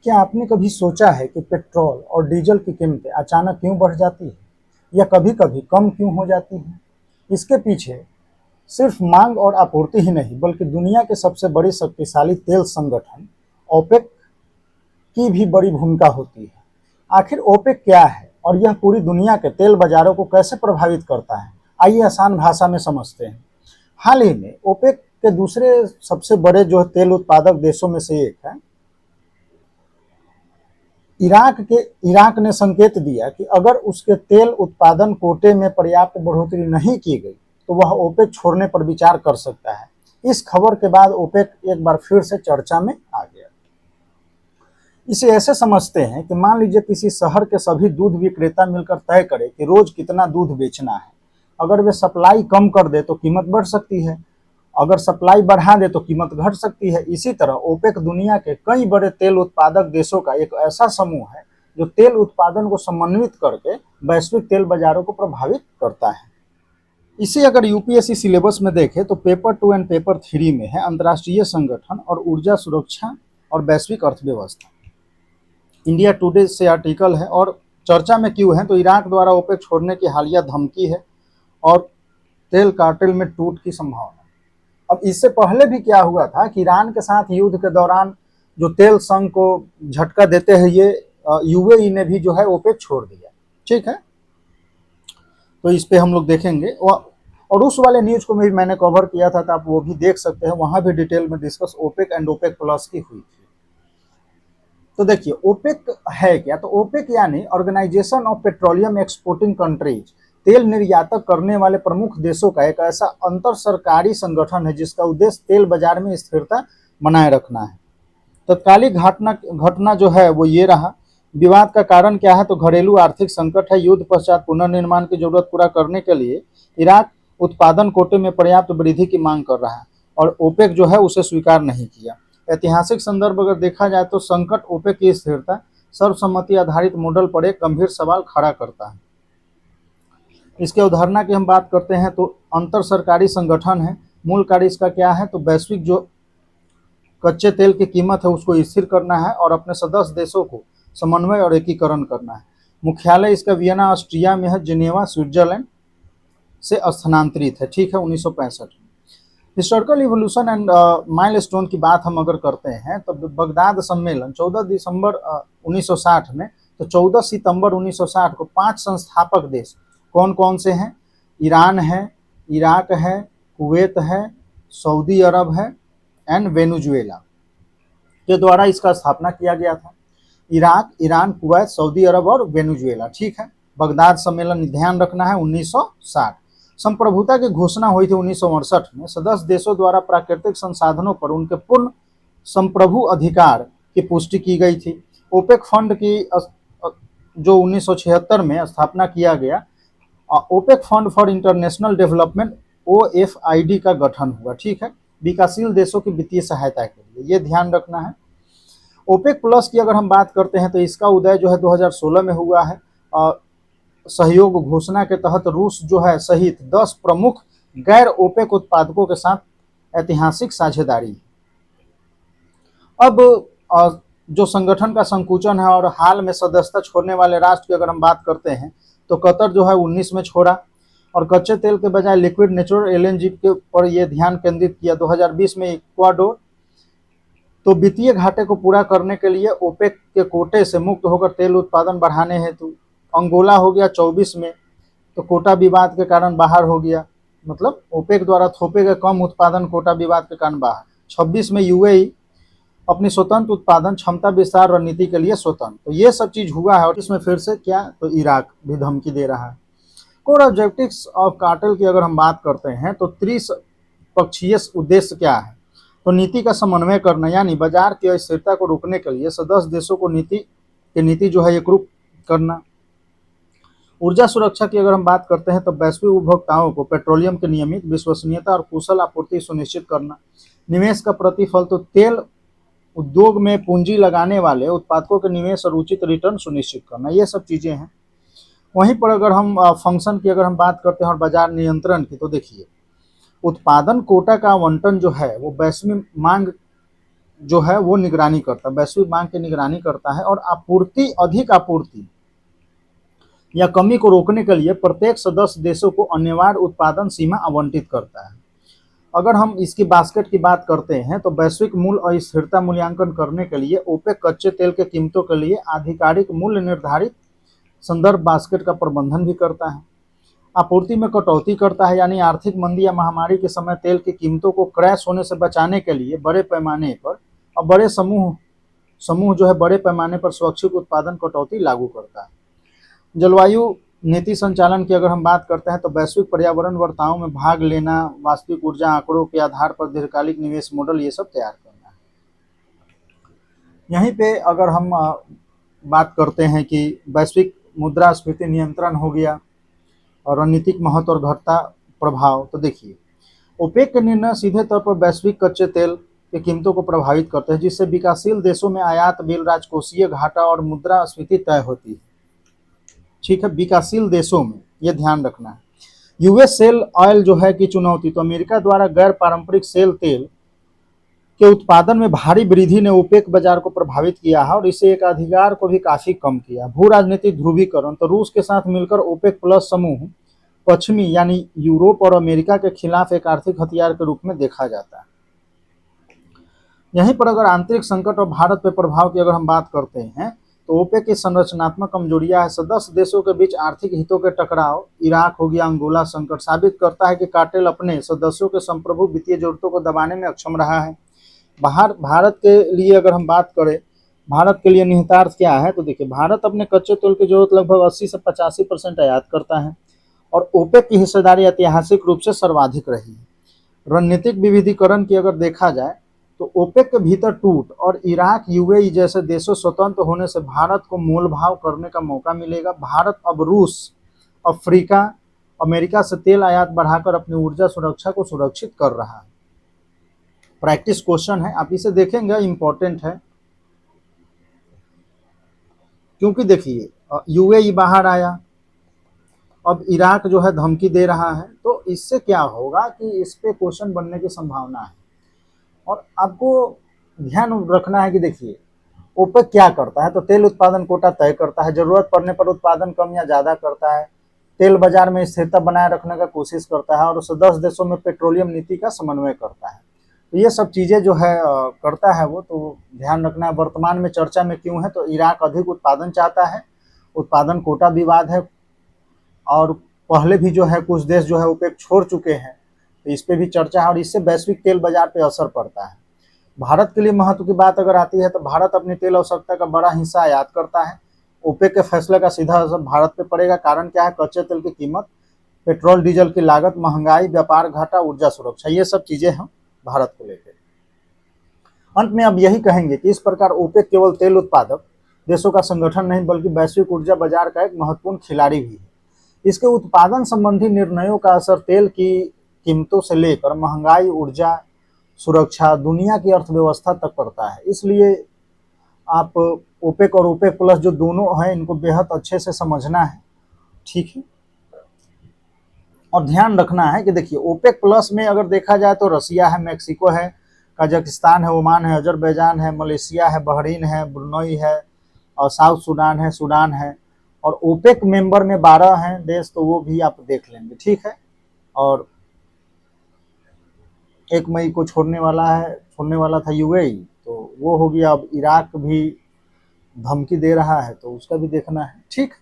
क्या आपने कभी सोचा है कि पेट्रोल और डीजल की कीमतें अचानक क्यों बढ़ जाती है या कभी-कभी कम क्यों हो जाती हैं? इसके पीछे सिर्फ मांग और आपूर्ति ही नहीं बल्कि दुनिया के सबसे बड़ी शक्तिशाली तेल संगठन ओपेक की भी बड़ी भूमिका होती है। आखिर ओपेक क्या है और यह पूरी दुनिया के तेल बाजारों को कैसे प्रभावित करता है? आइए आसान भाषा में समझते हैं। हाल ही में ओपेक के दूसरे सबसे बड़े जो तेल उत्पादक देशों में से एक है, इराक ने संकेत दिया कि अगर उसके तेल उत्पादन कोटे में पर्याप्त बढ़ोतरी नहीं की गई तो वह ओपेक छोड़ने पर विचार कर सकता है। इस खबर के बाद ओपेक एक बार फिर से चर्चा में आ गया। इसे ऐसे समझते हैं कि मान लीजिए किसी शहर के सभी दूध विक्रेता मिलकर तय करें कि रोज कितना दूध बेचना है। अगर वे सप्लाई कम कर दे तो कीमत बढ़ सकती है, अगर सप्लाई बढ़ा दे तो कीमत घट सकती है। इसी तरह ओपेक दुनिया के कई बड़े तेल उत्पादक देशों का एक ऐसा समूह है जो तेल उत्पादन को समन्वित करके वैश्विक तेल बाजारों को प्रभावित करता है। इसे अगर यूपीएससी सिलेबस में देखें तो पेपर 2 एंड पेपर 3 में है अंतर्राष्ट्रीय संगठन और ऊर्जा सुरक्षा और वैश्विक अर्थव्यवस्था। इंडिया टुडे से आर्टिकल है और चर्चा में क्यों है तो ईराक द्वारा ओपेक छोड़ने की हालिया धमकी है और तेल कार्टेल में टूट की संभावना। अब इससे पहले भी क्या हुआ था कि ईरान के साथ युद्ध के दौरान जो तेल संघ को झटका देते हैं ये यूएई ने भी जो है ओपेक छोड़ दिया। ठीक है, तो इस पे हम लोग देखेंगे और उस वाले न्यूज को भी मैंने कवर किया था तो आप वो भी देख सकते हैं, वहां भी डिटेल में discuss OPEC and OPEC plus की हुई थी। तो देखिए ओपेक है क्या, तो ओपेक यानी organisation of petroleum exporting countries, तेल निर्यातक करने वाले प्रमुख देशों का एक ऐसा अंतर सरकारी संगठन है जिसका उद्देश्य तेल बाजार में स्थिरता बनाए रखना है। तत्कालिक घटना जो है वो ये रहा। विवाद का कारण क्या है तो घरेलू आर्थिक संकट है। युद्ध पश्चात पुनर्निर्माण की जरूरत पूरा करने के लिए इराक उत्पादन कोटे में पर्याप्त वृद्धि की मांग कर रहा है और ओपेक जो है उसे स्वीकार नहीं किया। ऐतिहासिक संदर्भ अगर देखा जाए तो संकट ओपेक की स्थिरता सर्वसम्मति आधारित मॉडल पर एक गंभीर सवाल खड़ा करता है। इसके अवधारणा की हम बात करते हैं तो अंतर सरकारी संगठन है। मूल कार्य इसका क्या है तो वैश्विक जो कच्चे तेल की कीमत है उसको स्थिर करना है और अपने सदस्य देशों को समन्वय और एकीकरण करना है। मुख्यालय इसका वियना ऑस्ट्रिया में है, जिनेवा स्विट्जरलैंड से स्थानांतरित है। ठीक है, 1965 में। हिस्टोरिकल इवोल्यूशन एंड माइलस्टोन की बात हम अगर करते हैं तो बगदाद सम्मेलन 14 दिसंबर 1960 में, तो 14 सितंबर 1960 को 5 संस्थापक देश कौन कौन से हैं? ईरान है, इराक है, कुवैत है, सऊदी अरब है एंड वेनेजुएला के द्वारा इसका स्थापना किया गया था। इराक, ईरान, कुवैत, सऊदी अरब और वेनेजुएला। ठीक है, बगदाद सम्मेलन ध्यान रखना है 1960। संप्रभुता की घोषणा हुई थी 1968 में। सदस्य देशों द्वारा प्राकृतिक संसाधनों पर उनके पूर्ण संप्रभु अधिकार की पुष्टि की गई थी। ओपेक फंड की जो 1976 में स्थापना किया गया, OPEC fund for international development OFID का गठन हुआ। ठीक है, विकासशील देशों की वित्तीय सहायता के लिए, ये ध्यान रखना है। ओपेक प्लस की अगर हम बात करते हैं तो इसका उदय जो है 2016 में हुआ है। सहयोग घोषणा के तहत रूस जो है सहित 10 प्रमुख गैर ओपेक उत्पादकों के साथ ऐतिहासिक साझेदारी। अब जो संगठन का संकुचन है और हाल में सदस्यता छोड़ने वाले राष्ट्र की अगर हम बात करते हैं तो कतर जो है 19 में छोड़ा और कच्चे तेल के बजाय लिक्विड नेचुरल LNG के पर यह ध्यान केंद्रित किया। 2020 में इक्वाडोर। तो वित्तीय घाटे को पूरा करने के लिए ओपेक के कोटे से मुक्त होकर तेल उत्पादन बढ़ाने हेतु अंगोला हो गया 24 में, तो कोटा विवाद के कारण बाहर हो गया, मतलब ओपेक द्वारा थोपे गए कम उत्पादन कोटा विवाद के कारण बाहर। 26 में यूएई अपनी स्वतंत्र उत्पादन क्षमता विस्तार रणनीति के लिए स्वतंत्र। तो ये सब चीज हुआ है और इसमें फिर से क्या तो इराक भी धमकी दे रहा है। कोर ऑब्जेक्टिव्स ऑफ कार्टेल की अगर हम बात करते हैं तो त्रिपक्षीय उद्देश्य क्या है तो नीति का समन्वय करना, यानी बाजार की अस्थिरता को रोकने के लिए सदस्य देशों को नीति जो है एकरूप करना। ऊर्जा सुरक्षा की अगर हम बात करते हैं तो वैश्विक उपभोक्ताओं को पेट्रोलियम की नियमित विश्वसनीयता और कुशल आपूर्ति सुनिश्चित करना। निवेश का प्रतिफल तो तेल उद्योग में पूंजी लगाने वाले उत्पादकों के निवेश और उचित रिटर्न सुनिश्चित करना, ये सब चीजें हैं। वहीं पर अगर हम फंक्शन की अगर हम बात करते हैं और बाजार नियंत्रण की, तो देखिए उत्पादन कोटा का आवंटन जो है वो वैश्विक मांग जो है वो निगरानी करता है, वैश्विक मांग की निगरानी करता है, और अधिक आपूर्ति या कमी को रोकने के लिए प्रत्येक सदस्य देशों को अनिवार्य उत्पादन सीमा आवंटित करता है। अगर हम इसकी बास्केट की बात करते हैं तो वैश्विक मूल्य अस्थिरता मूल्यांकन करने के लिए ओपेक कच्चे तेल के कीमतों के लिए आधिकारिक मूल्य निर्धारित संदर्भ बास्केट का प्रबंधन भी करता है। आपूर्ति में कटौती करता है, यानी आर्थिक मंदी या महामारी के समय तेल की कीमतों को क्रैश होने से बचाने के लिए बड़े पैमाने पर और बड़े समूह जो है बड़े पैमाने पर स्वैच्छिक उत्पादन कटौती लागू करता है। जलवायु नीति संचालन की अगर हम बात करते हैं तो वैश्विक पर्यावरण वार्ताओं में भाग लेना, वास्तविक ऊर्जा आंकड़ों के आधार पर दीर्घकालिक निवेश मॉडल ये सब तैयार करना है। यहीं पे अगर हम बात करते हैं कि वैश्विक मुद्रास्फीति नियंत्रण हो गया और रणनीतिक महत्व और घटता प्रभाव, तो देखिए ओपेक के निर्णय सीधे तौर पर वैश्विक कच्चे तेल की कीमतों को प्रभावित करते हैं, जिससे विकासशील देशों में आयात बिल, राजकोषीय घाटा और मुद्रास्फीति तय होती है। ठीक है, विकासशील देशों में यह ध्यान रखना है। यूएस सेल ऑयल जो है कि चुनौती, तो अमेरिका द्वारा गैर पारंपरिक सेल तेल के उत्पादन में भारी वृद्धि ने ओपेक बाजार को प्रभावित किया है और इसे एक अधिकार को भी काफी कम किया। भू राजनीतिक ध्रुवीकरण, तो रूस के साथ मिलकर ओपेक प्लस समूह पश्चिमी यानी यूरोप और अमेरिका के खिलाफ एक आर्थिक हथियार के रूप में देखा जाता है। यहीं पर अगर आंतरिक संकट और भारत पर प्रभाव की अगर हम बात करते हैं तो ओपेक की संरचनात्मक कमजोरियां है। सदस्य देशों के बीच आर्थिक हितों के टकराव, इराक हो गया, अंगोला संकट साबित करता है कि कार्टेल अपने सदस्यों के संप्रभु वित्तीय जरूरतों को दबाने में अक्षम रहा है। भारत के लिए अगर हम बात करें, भारत के लिए निहितार्थ क्या है, तो देखिए भारत अपने कच्चे तेल की जरूरत लगभग 80 से 85% आयात करता है और ओपेक की हिस्सेदारी ऐतिहासिक रूप से सर्वाधिक रही है। रणनीतिक विविधीकरण की अगर देखा जाए तो ओपेक के भीतर टूट और इराक, यूएई जैसे देशों स्वतंत्र होने से भारत को मोलभाव करने का मौका मिलेगा। भारत अब रूस, अफ्रीका, अमेरिका से तेल आयात बढ़ाकर अपनी ऊर्जा सुरक्षा को सुरक्षित कर रहा है। प्रैक्टिस क्वेश्चन है, आप इसे देखेंगे, इंपॉर्टेंट है, क्योंकि देखिए यूएई बाहर आया, अब इराक जो है धमकी दे रहा है, तो इससे क्या होगा कि इस पे क्वेश्चन बनने की संभावना है। और आपको ध्यान रखना है कि देखिए ओपेक क्या करता है, तो तेल उत्पादन कोटा तय करता है, जरूरत पड़ने पर उत्पादन कम या ज्यादा करता है, तेल बाजार में स्थिरता बनाए रखने का कोशिश करता है और सदस्य देशों में पेट्रोलियम नीति का समन्वय करता है। तो ये सब चीजें जो है करता है वो, तो ध्यान रखना है। वर्तमान में चर्चा में क्यों है, तो इराक अधिक उत्पादन चाहता है, उत्पादन कोटा विवाद है और पहले भी जो है कुछ देश जो है ओपेक छोड़ चुके हैं, तो इस पे भी चर्चा है और इससे वैश्विक तेल बाजार पे असर पड़ता है। भारत के लिए महत्व की बात अगर आती है तो भारत अपनी तेल आवश्यकता का बड़ा हिस्सा आयात करता है। ओपेक के फैसले का सीधा असर भारत पे पड़ेगा। कारण क्या है, कच्चे तेल की कीमत, पेट्रोल डीजल की लागत, महंगाई, व्यापार घाटा, ऊर्जा सुरक्षा, ये सब चीजें हैं भारत को लेकर। अंत में अब यही कहेंगे कि इस प्रकार ओपेक केवल तेल उत्पादक देशों का संगठन नहीं बल्कि वैश्विक ऊर्जा बाजार का एक महत्वपूर्ण खिलाड़ी भी है। इसके उत्पादन संबंधी निर्णयों का असर तेल की कीमतों से लेकर महंगाई, ऊर्जा सुरक्षा, दुनिया की अर्थव्यवस्था तक पड़ता है। इसलिए आप ओपेक और ओपेक प्लस जो दोनों हैं इनको बेहद अच्छे से समझना है, ठीक है। और ध्यान रखना है कि देखिए ओपेक प्लस में अगर देखा जाए तो रसिया है, मेक्सिको है, कजाकिस्तान है, ओमान है, अजरबैजान है, मलेशिया है, बहरीन है, ब्रुनई है और साउथ सूडान है, सूडान है। और ओपेक मेंबर में 12 हैं देश, तो वो भी आप देख लेंगे, ठीक है। और 1 मई को छोड़ने वाला था यूएई, तो वो हो गया। अब इराक भी धमकी दे रहा है, तो उसका भी देखना है, ठीक।